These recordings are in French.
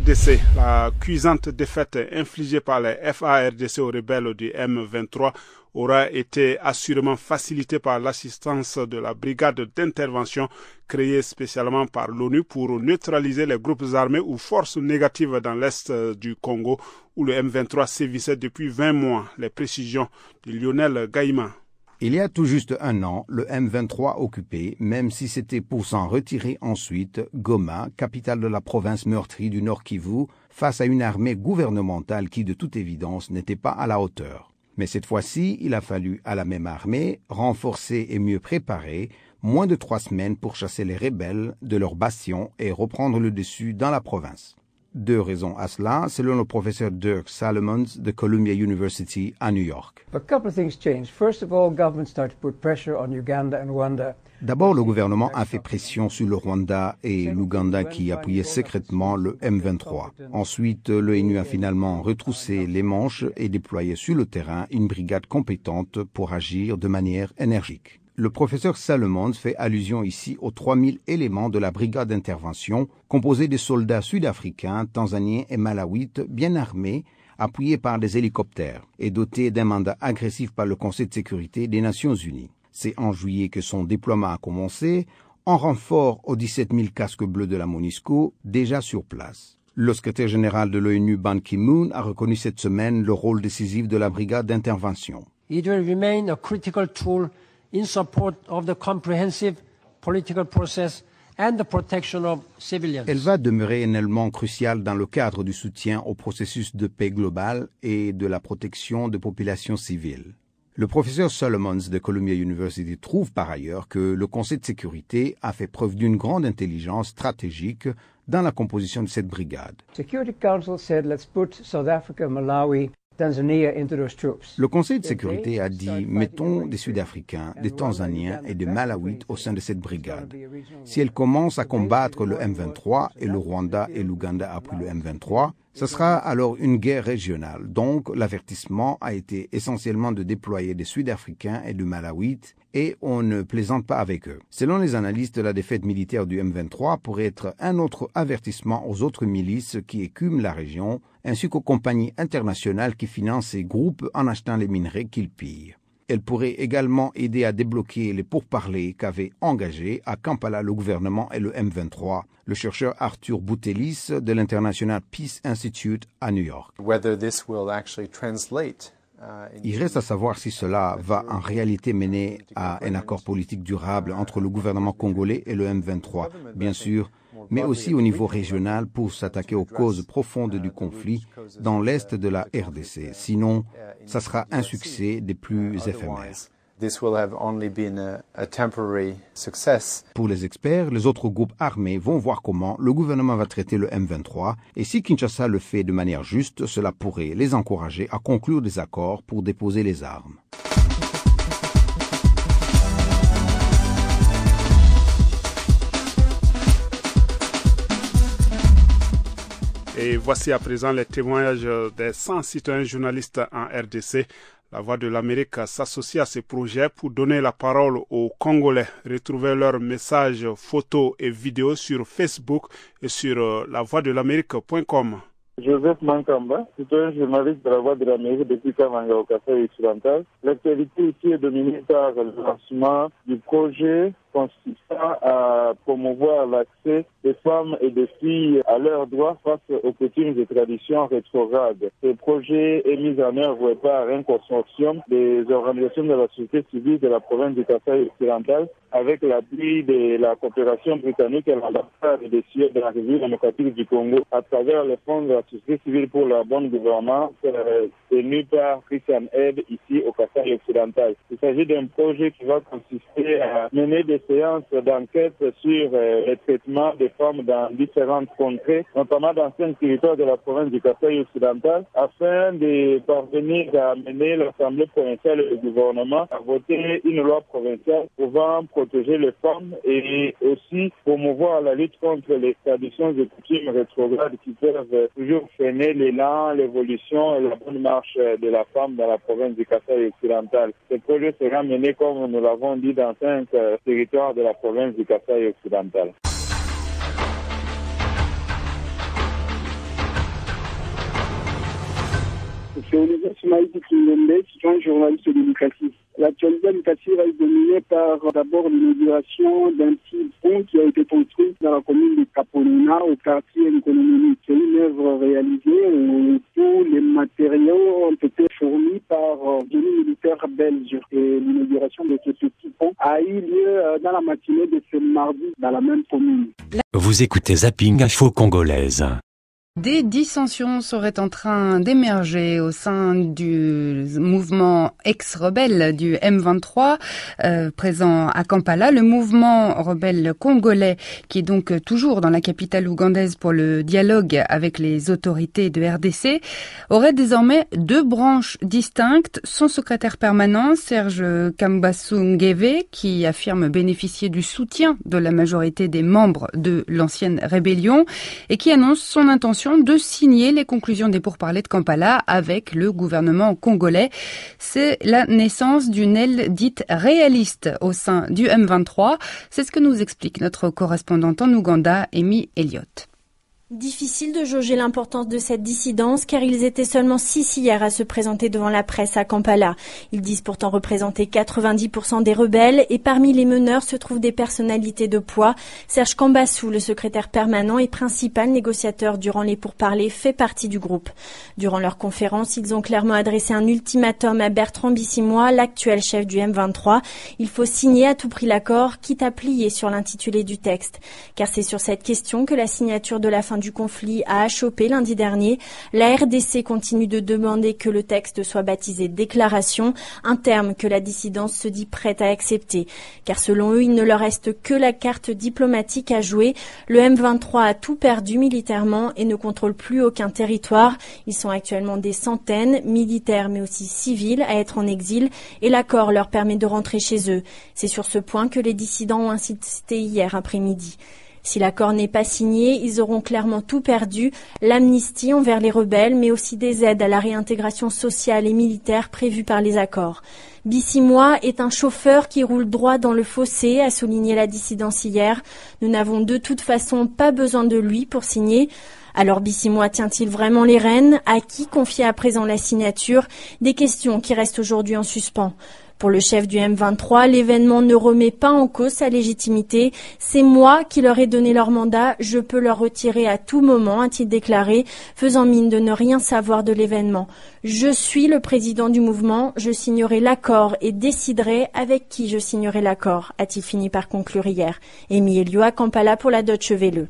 RDC, la cuisante défaite infligée par les FARDC aux rebelles du M23 aura été assurément facilitée par l'assistance de la brigade d'intervention créée spécialement par l'ONU pour neutraliser les groupes armés ou forces négatives dans l'est du Congo où le M23 sévissait depuis 20 mois. Les précisions de Lionel Gaïma. Il y a tout juste un an, le M23 occupait, même si c'était pour s'en retirer ensuite, Goma, capitale de la province meurtrie du Nord Kivu, face à une armée gouvernementale qui, de toute évidence, n'était pas à la hauteur. Mais cette fois-ci, il a fallu à la même armée, renforcée et mieux préparée, moins de 3 semaines pour chasser les rebelles de leurs bastions et reprendre le dessus dans la province. 2 raisons à cela, selon le professeur Dirk Salomons de Columbia University à New York. D'abord, le gouvernement a fait pression sur le Rwanda et l'Ouganda qui appuyaient secrètement le M23. Ensuite, l'ONU a finalement retroussé les manches et déployé sur le terrain une brigade compétente pour agir de manière énergique. Le professeur Salomons fait allusion ici aux 3000 éléments de la brigade d'intervention, composée de soldats sud-africains, tanzaniens et malawites bien armés, appuyés par des hélicoptères et dotés d'un mandat agressif par le Conseil de sécurité des Nations Unies. C'est en juillet que son déploiement a commencé, en renfort aux 17 000 casques bleus de la MONUSCO, déjà sur place. Le secrétaire général de l'ONU, Ban Ki-moon, a reconnu cette semaine le rôle décisif de la brigade d'intervention. It will remain a critical tool in support of the comprehensive political process and the protection of civilians. Elle va demeurer un élément crucial dans le cadre du soutien au processus de paix global et de la protection des populations civiles. Le professeur Solomons de Columbia University trouve par ailleurs que le Conseil de sécurité a fait preuve d'une grande intelligence stratégique dans la composition de cette brigade. Security Council said, let's put South Africa, Malawi, Tanzania into those troops. Le Conseil de sécurité a dit, mettons des Sud-Africains, des Tanzaniens et des Malawites au sein de cette brigade. Si elle commence à combattre le M23 et le Rwanda et l'Ouganda appuient le M23, ce sera alors une guerre régionale. Donc, l'avertissement a été essentiellement de déployer des Sud-Africains et des Malawites et on ne plaisante pas avec eux. Selon les analystes, la défaite militaire du M23 pourrait être un autre avertissement aux autres milices qui écument la région, ainsi qu'aux compagnies internationales qui financent ces groupes en achetant les minerais qu'ils pillent. Elle pourrait également aider à débloquer les pourparlers qu'avaient engagés à Kampala le gouvernement et le M23, le chercheur Arthur Boutelis de l'International Peace Institute à New York. Il reste à savoir si cela va en réalité mener à un accord politique durable entre le gouvernement congolais et le M23, bien sûr, mais aussi au niveau régional pour s'attaquer aux causes profondes du conflit dans l'est de la RDC. Sinon, ça sera un succès des plus éphémères. Pour les experts, les autres groupes armés vont voir comment le gouvernement va traiter le M23 et si Kinshasa le fait de manière juste, cela pourrait les encourager à conclure des accords pour déposer les armes. Et voici à présent les témoignages des 100 citoyens journalistes en RDC. La Voix de l'Amérique s'associe à ces projets pour donner la parole aux Congolais. Retrouvez leurs messages, photos et vidéos sur Facebook et sur lavoixdelamérique.com. Joseph Mankamba, citoyen journaliste de la Voix de l'Amérique depuis Kamanga au Kasai occidental. L'actualité ici est dominée par le lancement du projet consistant à promouvoir l'accès des femmes et des filles à leurs droits face aux coutumes et traditions rétrogrades. Ce projet est mis en œuvre par un consortium des organisations de la société civile de la province du Kasai occidental avec l'appui de la coopération britannique et l'ambassade des sièges de la République démocratique du Congo à travers le fonds de la société civile pour la bonne gouvernance tenu par Christian Aid ici au Kasai occidental. Il s'agit d'un projet qui va consister à mener des séances d'enquête sur le traitement des femmes dans différentes contrées, notamment dans 5 territoires de la province du Kasai occidental, afin de parvenir à amener l'Assemblée provinciale et le gouvernement à voter une loi provinciale pouvant protéger les femmes et aussi promouvoir la lutte contre les traditions et coutumes rétrogrades qui peuvent toujours freiner l'élan, l'évolution et la bonne marche de la femme dans la province du Kasai occidental. Ce projet sera mené, comme nous l'avons dit, dans 5 territoires de la province du Kasai occidental. C'est Olivier Soumaïdi Kimbembe, citoyen journaliste de Lukasi. L'actualité à Lukasi va être dominée par d'abord l'inauguration d'un petit pont qui a été construit dans la commune de Kaponina au quartier Nkonomini. C'est une œuvre réalisée où tous les matériaux ont été fournis par génie militaire belge. Et l'inauguration de ce petit pont a eu lieu dans la matinée de ce mardi dans la même commune. Vous écoutez Zapping Info Congolaise. Des dissensions seraient en train d'émerger au sein du mouvement ex-rebelle du M23 présent à Kampala. Le mouvement rebelle congolais, qui est donc toujours dans la capitale ougandaise pour le dialogue avec les autorités de RDC, aurait désormais deux branches distinctes. Son secrétaire permanent, Serge Kambasu-Ngeve, qui affirme bénéficier du soutien de la majorité des membres de l'ancienne rébellion et qui annonce son intention de signer les conclusions des pourparlers de Kampala avec le gouvernement congolais. C'est la naissance d'une aile dite réaliste au sein du M23. C'est ce que nous explique notre correspondante en Ouganda, Amy Elliott. Difficile de jauger l'importance de cette dissidence car ils étaient seulement 6 hier à se présenter devant la presse à Kampala. Ils disent pourtant représenter 90% des rebelles et parmi les meneurs se trouvent des personnalités de poids. Serge Kambasu, le secrétaire permanent et principal négociateur durant les pourparlers, fait partie du groupe. Durant leur conférence, ils ont clairement adressé un ultimatum à Bertrand Bisimwa, l'actuel chef du M23. Il faut signer à tout prix l'accord, quitte à plier sur l'intitulé du texte. Car c'est sur cette question que la signature de la fin du conflit a achoppé lundi dernier. La RDC continue de demander que le texte soit baptisé déclaration, un terme que la dissidence se dit prête à accepter. Car selon eux, il ne leur reste que la carte diplomatique à jouer. Le M23 a tout perdu militairement et ne contrôle plus aucun territoire. Ils sont actuellement des centaines, militaires mais aussi civils, à être en exil et l'accord leur permet de rentrer chez eux. C'est sur ce point que les dissidents ont insisté hier après-midi. Si l'accord n'est pas signé, ils auront clairement tout perdu, l'amnistie envers les rebelles, mais aussi des aides à la réintégration sociale et militaire prévues par les accords. Bisimwa est un chauffeur qui roule droit dans le fossé, a souligné la dissidence hier. Nous n'avons de toute façon pas besoin de lui pour signer. Alors Bisimwa tient-il vraiment les rênes? À qui confier à présent la signature? Des questions qui restent aujourd'hui en suspens. Pour le chef du M23, l'événement ne remet pas en cause sa légitimité. C'est moi qui leur ai donné leur mandat, je peux leur retirer à tout moment, a-t-il déclaré, faisant mine de ne rien savoir de l'événement. Je suis le président du mouvement, je signerai l'accord et déciderai avec qui je signerai l'accord, a-t-il fini par conclure hier. Amy Elliott à Kampala pour la Deutsche Welle.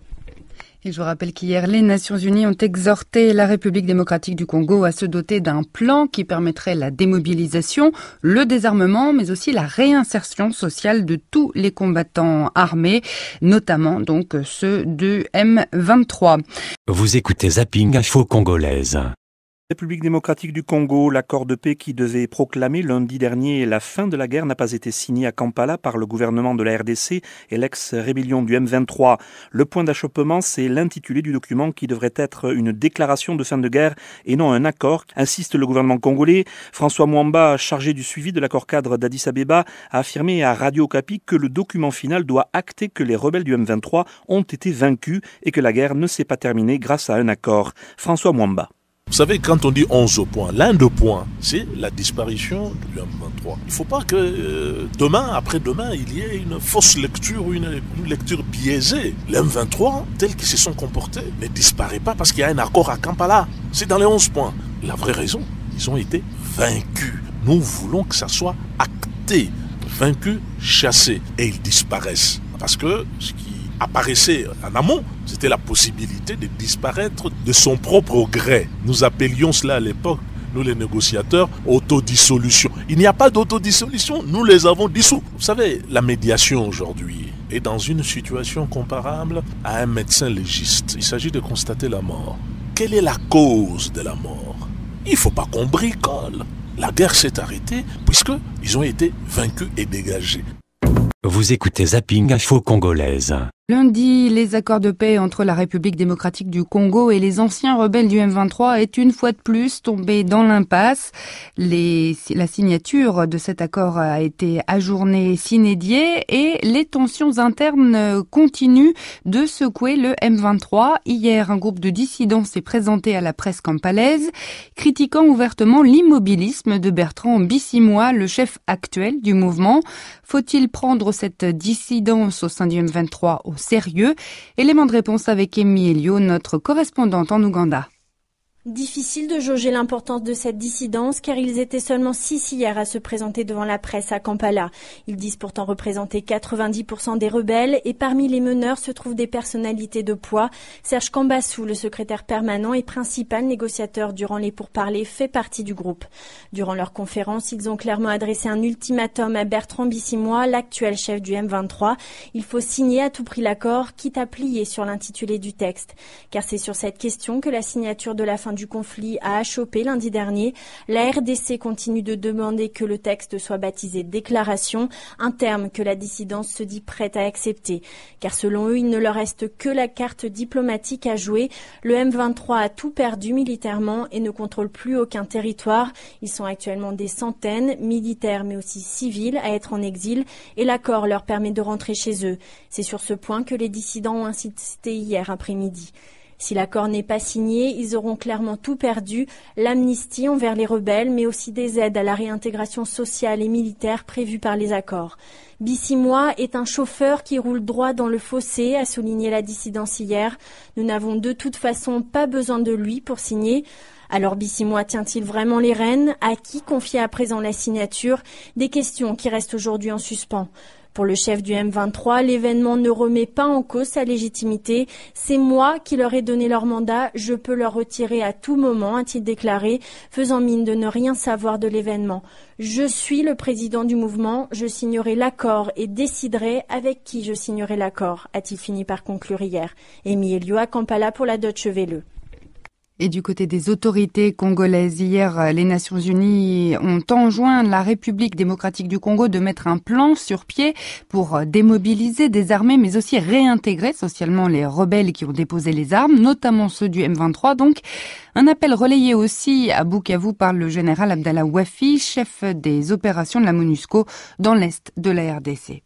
Et je vous rappelle qu'hier, les Nations Unies ont exhorté la République démocratique du Congo à se doter d'un plan qui permettrait la démobilisation, le désarmement, mais aussi la réinsertion sociale de tous les combattants armés, notamment donc ceux du M23. Vous écoutez Zapping Info Congolaise. République démocratique du Congo, l'accord de paix qui devait proclamer lundi dernier la fin de la guerre n'a pas été signé à Kampala par le gouvernement de la RDC et l'ex-rébellion du M23. Le point d'achoppement, c'est l'intitulé du document qui devrait être une déclaration de fin de guerre et non un accord, insiste le gouvernement congolais. François Mwamba, chargé du suivi de l'accord cadre d'Addis Abeba, a affirmé à Radio Okapi que le document final doit acter que les rebelles du M23 ont été vaincus et que la guerre ne s'est pas terminée grâce à un accord. François Mwamba. Vous savez, quand on dit 11 points, l'un des points, c'est la disparition du M23. Il ne faut pas que demain, après-demain, il y ait une fausse lecture ou une lecture biaisée. Le M23, tel qu'ils se sont comportés, ne disparaît pas parce qu'il y a un accord à Kampala. C'est dans les 11 points. La vraie raison, ils ont été vaincus. Nous voulons que ça soit acté. Vaincus, chassés. Et ils disparaissent. Parce que ce qui apparaissait en amont, c'était la possibilité de disparaître de son propre gré. Nous appelions cela à l'époque, nous les négociateurs, autodissolution. Il n'y a pas d'autodissolution, nous les avons dissous. Vous savez, la médiation aujourd'hui est dans une situation comparable à un médecin légiste. Il s'agit de constater la mort. Quelle est la cause de la mort? Il ne faut pas qu'on bricole. La guerre s'est arrêtée puisqu'ils ont été vaincus et dégagés. Vous écoutez Zapping Info Congolaise. Lundi, les accords de paix entre la République démocratique du Congo et les anciens rebelles du M23 est une fois de plus tombé dans l'impasse. La signature de cet accord a été ajournée sine die et les tensions internes continuent de secouer le M23. Hier, un groupe de dissidents s'est présenté à la presse campalaise, critiquant ouvertement l'immobilisme de Bertrand Bisimwa, le chef actuel du mouvement. Faut-il prendre cette dissidence au sein du M23 au sérieux? Élément de réponse avec Amy Elio, notre correspondante en Ouganda. Difficile de jauger l'importance de cette dissidence car ils étaient seulement 6 hier à se présenter devant la presse à Kampala. Ils disent pourtant représenter 90% des rebelles et parmi les meneurs se trouvent des personnalités de poids. Serge Kambassou, le secrétaire permanent et principal négociateur durant les pourparlers, fait partie du groupe. Durant leur conférence, ils ont clairement adressé un ultimatum à Bertrand Bisimwa, l'actuel chef du M23. Il faut signer à tout prix l'accord, quitte à plier sur l'intitulé du texte. Car c'est sur cette question que la signature de la fin du conflit a achoppé lundi dernier. La RDC continue de demander que le texte soit baptisé déclaration, un terme que la dissidence se dit prête à accepter. Car selon eux, il ne leur reste que la carte diplomatique à jouer. Le M23 a tout perdu militairement et ne contrôle plus aucun territoire. Ils sont actuellement des centaines, militaires mais aussi civils, à être en exil et l'accord leur permet de rentrer chez eux. C'est sur ce point que les dissidents ont insisté hier après-midi. Si l'accord n'est pas signé, ils auront clairement tout perdu, l'amnistie envers les rebelles, mais aussi des aides à la réintégration sociale et militaire prévues par les accords. Bisimwa est un chauffeur qui roule droit dans le fossé, a souligné la dissidence hier. Nous n'avons de toute façon pas besoin de lui pour signer. Alors Bisimwa tient-il vraiment les rênes? À qui confier à présent la signature? Des questions qui restent aujourd'hui en suspens. Pour le chef du M23, l'événement ne remet pas en cause sa légitimité. C'est moi qui leur ai donné leur mandat, je peux leur retirer à tout moment, a-t-il déclaré, faisant mine de ne rien savoir de l'événement. Je suis le président du mouvement, je signerai l'accord et déciderai avec qui je signerai l'accord, a-t-il fini par conclure hier. Amy Elio à Kampala pour la Deutsche Welle. Et du côté des autorités congolaises, hier, les Nations Unies ont enjoint la République démocratique du Congo de mettre un plan sur pied pour démobiliser, désarmer, mais aussi réintégrer socialement les rebelles qui ont déposé les armes, notamment ceux du M23. Donc, un appel relayé aussi à Bukavu par le général Abdallah Wafi, chef des opérations de la MONUSCO dans l'est de la RDC.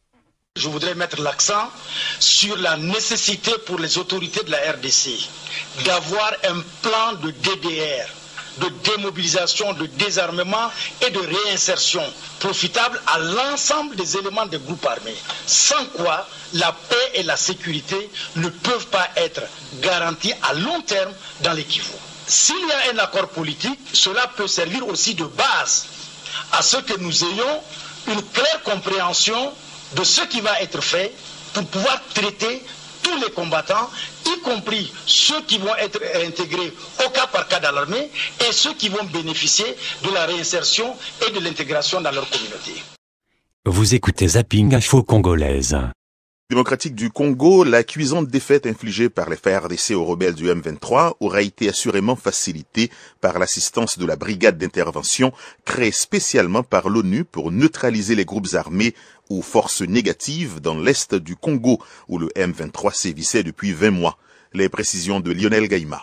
Je voudrais mettre l'accent sur la nécessité pour les autorités de la RDC d'avoir un plan de DDR, de démobilisation, de désarmement et de réinsertion profitable à l'ensemble des éléments des groupes armés, sans quoi la paix et la sécurité ne peuvent pas être garanties à long terme dans les Kivu. S'il y a un accord politique, cela peut servir aussi de base à ce que nous ayons une claire compréhension de ce qui va être fait pour pouvoir traiter tous les combattants, y compris ceux qui vont être intégrés au cas par cas dans l'armée et ceux qui vont bénéficier de la réinsertion et de l'intégration dans leur communauté. Vous écoutez Zapping Info Congolaise. Démocratique du Congo, la cuisante défaite infligée par les FARDC aux rebelles du M23 aura été assurément facilitée par l'assistance de la brigade d'intervention créée spécialement par l'ONU pour neutraliser les groupes armés ou forces négatives dans l'est du Congo où le M23 sévissait depuis 20 mois. Les précisions de Lionel Gaïma.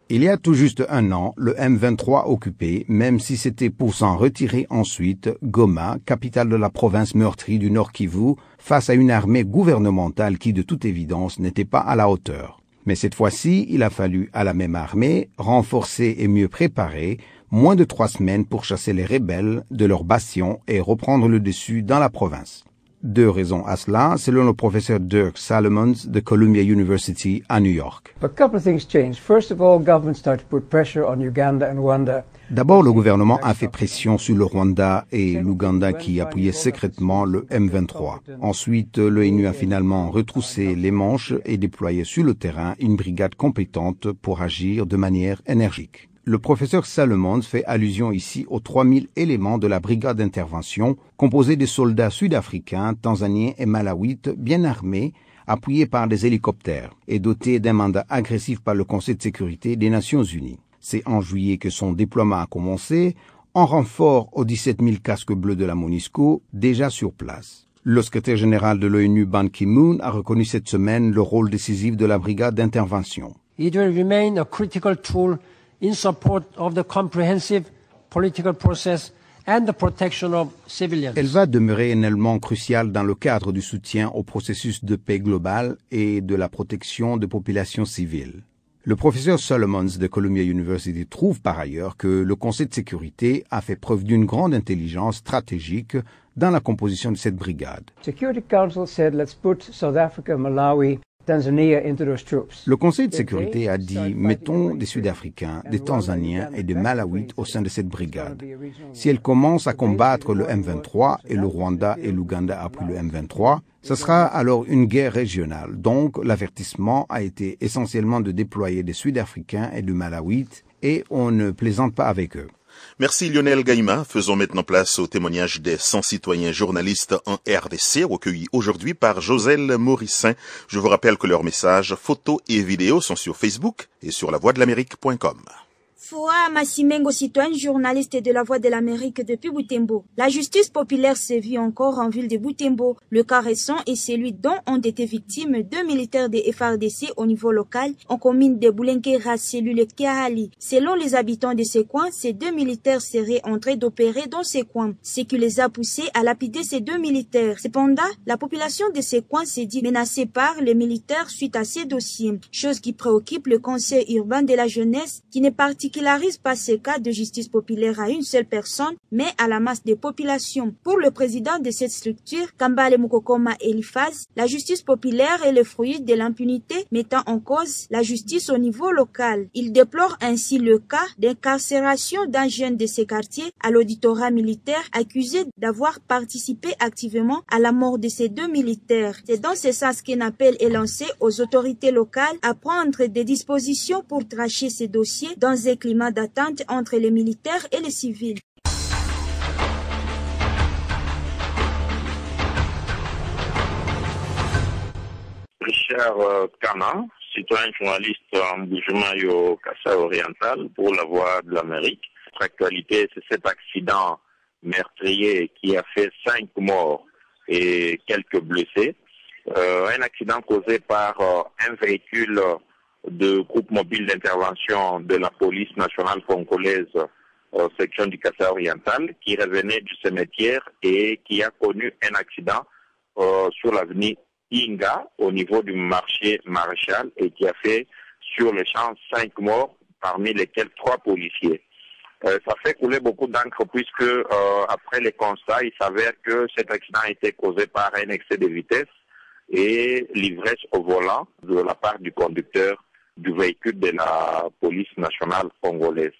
Il y a tout juste un an, le M23 occupait, même si c'était pour s'en retirer ensuite, Goma, capitale de la province meurtrie du Nord Kivu, face à une armée gouvernementale qui de toute évidence n'était pas à la hauteur. Mais cette fois-ci, il a fallu à la même armée, renforcée et mieux préparée, moins de 3 semaines pour chasser les rebelles de leur bastion et reprendre le dessus dans la province. 2 raisons à cela, selon le professeur Dirk Salomons de Columbia University à New York. D'abord, le gouvernement a fait pression sur le Rwanda et l'Ouganda qui appuyaient secrètement le M23. Ensuite, l'ONU a finalement retroussé les manches et déployé sur le terrain une brigade compétente pour agir de manière énergique. Le professeur Salomons fait allusion ici aux 3000 éléments de la brigade d'intervention, composée de soldats sud-africains, tanzaniens et malawites bien armés, appuyés par des hélicoptères et dotés d'un mandat agressif par le Conseil de sécurité des Nations Unies. C'est en juillet que son déploiement a commencé, en renfort aux 17 000 casques bleus de la MONUSCO déjà sur place. Le secrétaire général de l'ONU, Ban Ki-moon, a reconnu cette semaine le rôle décisif de la brigade d'intervention. It will remain a critical tool in support of the comprehensive political process and the protection of civilians. Elle va demeurer un élément crucial dans le cadre du soutien au processus de paix global et de la protection des populations civiles. Le professeur Solomons de Columbia University trouve par ailleurs que le Conseil de sécurité a fait preuve d'une grande intelligence stratégique dans la composition de cette brigade. Security Council said, let's put South Africa, Malawi, Tanzania into those troops. Le Conseil de sécurité a dit, mettons des Sud-Africains, des Tanzaniens et des Malawites au sein de cette brigade. Si elle commence à combattre le M23 et le Rwanda et l'Ouganda après le M23, ce sera alors une guerre régionale. Donc, l'avertissement a été essentiellement de déployer des Sud-Africains et des Malawites et on ne plaisante pas avec eux. Merci Lionel Gaïma. Faisons maintenant place au témoignage des 100 citoyens journalistes en RDC recueillis aujourd'hui par Joselle Morissin. Je vous rappelle que leurs messages, photos et vidéos sont sur Facebook et sur lavoixdelamérique.com. Foua Massimengo, citoyen journaliste de la Voix de l'Amérique depuis Butembo. La justice populaire sévit encore en ville de Butembo. Le cas récent est celui dont ont été victimes 2 militaires de FARDC au niveau local en commune de Boulenguera, cellule Kiahali. Selon les habitants de ces coins, ces 2 militaires seraient en train d'opérer dans ces coins, ce qui les a poussés à lapider ces 2 militaires. Cependant, la population de ces coins s'est dit menacée par les militaires suite à ces dossiers, chose qui préoccupe le conseil urbain de la jeunesse qui n'est particulièrement pas ce cas de justice populaire à une seule personne, mais à la masse des populations. Pour le président de cette structure, Kambale Mukokoma Elifaz, la justice populaire est le fruit de l'impunité mettant en cause la justice au niveau local. Il déplore ainsi le cas d'incarcération d'un jeune de ces quartiers à l'auditorat militaire accusé d'avoir participé activement à la mort de ces 2 militaires. C'est dans ce sens qu'un appel est lancé aux autorités locales à prendre des dispositions pour tracher ces dossiers dans un climat d'attente entre les militaires et les civils. Richard Kana, citoyen journaliste en Bujumaï au Kassai oriental pour la Voix de l'Amérique. Notre actualité, c'est cet accident meurtrier qui a fait 5 morts et quelques blessés. Un accident causé par un véhicule de groupe mobile d'intervention de la police nationale congolaise section du Kassai oriental qui revenait du cimetière et qui a connu un accident sur l'avenue Inga au niveau du marché Maréchal et qui a fait sur le champ 5 morts parmi lesquels 3 policiers. Ça fait couler beaucoup d'encre puisque après les constats, il s'avère que cet accident a été causé par un excès de vitesse et l'ivresse au volant de la part du conducteur du véhicule de la police nationale congolaise.